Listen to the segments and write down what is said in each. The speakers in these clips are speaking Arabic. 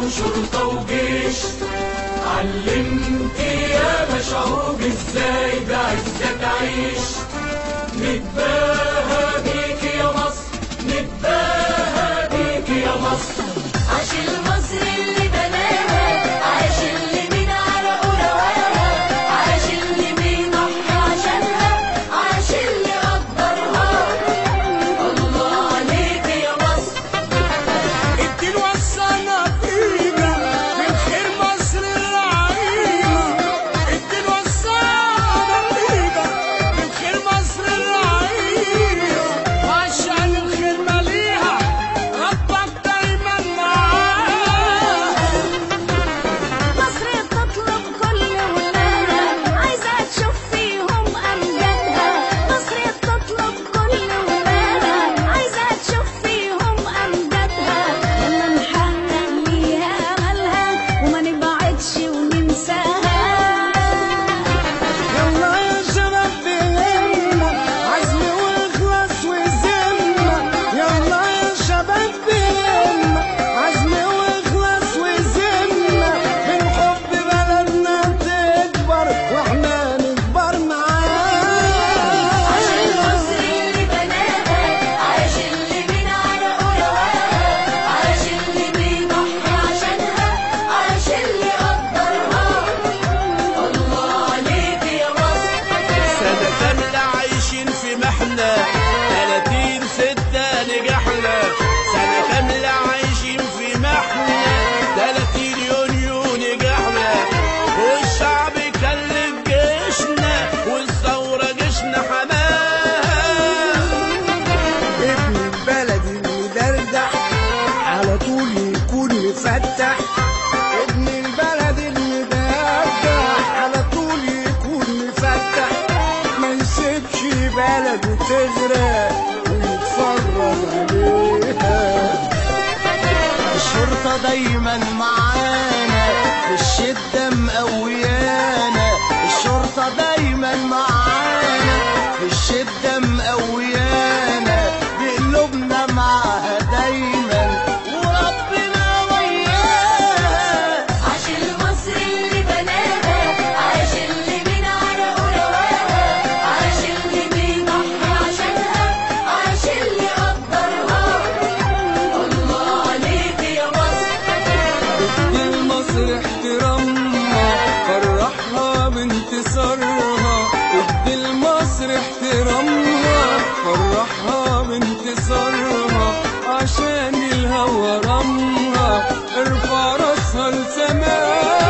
وشرطة وجيش. علمت يا شعوب ازاي بعزة تعيش. نتباهى بيك يا مصر، نتباهى بيك يا مصر. عاش المصر اللي بناها، عاش اللي من عرقه رواها، عاش اللي بيضحي عشانها، عاش اللي قدرها. الله عليك يا مصر. الدين وصلنا فينا من خير مصر الرعيمة. الدين وصلنا فينا من خير مصر الرعيمة. وعشان الخير ماليها ربك دايما معاها. مصر تطلب كل ولادها، عايزة تشوف فيهم أمجادها. مصر تطلب كل ولادها، عايزة تشوف فيهم أمجادها. يلا نحقق ليها أملها وما نبعدش وننساها. يلا يا شباب بهمة، عزم واخلاص وذمة. يلا يا شباب بهمة، عزم واخلاص وذمة. من حب بلدنا تكبر واحنا نكبر معاها. عاش المصر اللي بناها، عاش اللي من عرقه رواها، عاش اللي بيضحي عشانها، عاش اللي قدرها. الله عليك يا مصر. سنة كاملة عايشين في محنة، 30/6 نجحنا. سنة كاملة عايشين في محنة، 30 يونيو نجحنا. والشعب كلف جيشنا، والثورة جيشنا حماها. ابن البلد المدردح على طول يكون مفتح. ابن البلد المدردح على طول يكون مفتح. ما يسيبش بلده تغرق ويتفرج عليها. الشرطة دايما معانا، في الشدة مقويانا. الشرطة دايما معانا، في الشدة مقويانا. بقلوبنا معاها دايما وربنا وياها. عاش المصر اللي بناها، عاش اللي من عرقه رواها، عاش اللي بيضحي عشانها، عاش اللي قدرها. الله عليك يا مصر. ادي لمصر احترامها، فرحها بانتصارها. ادي لمصر احترامها، فرحها بانتصارها. عشان الهوى رمها، ارفع راسها لسماها.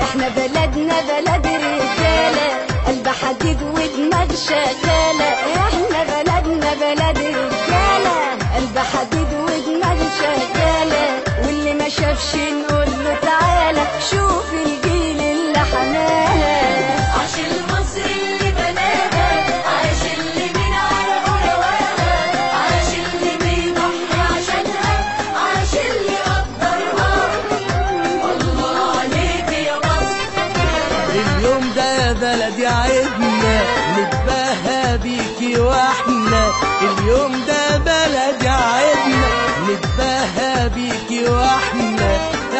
احنا بلدنا بلد رجالة، قلب حديد ودماغ شغالة. احنا بلدنا بلد رجالة، قلب حديد ودماغ شغالة. واللي ما شافش نقول له تعالى شوف الجيل اللي حماها. عاش المصر اللي بناها، عاش اللي من عرقه رواها، عاش اللي بيضحي عشانها، عاش اللي قدرها. الله عليك يا مصر. اليوم ده يا بلدي عيدنا، نتباهى بيكي واحنا. اليوم ده بلدي عيدنا، نتباهى بيكي واحنا.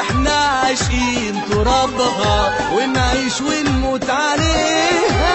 احنا عاشقين ترابها ونعيش ونموت عليها.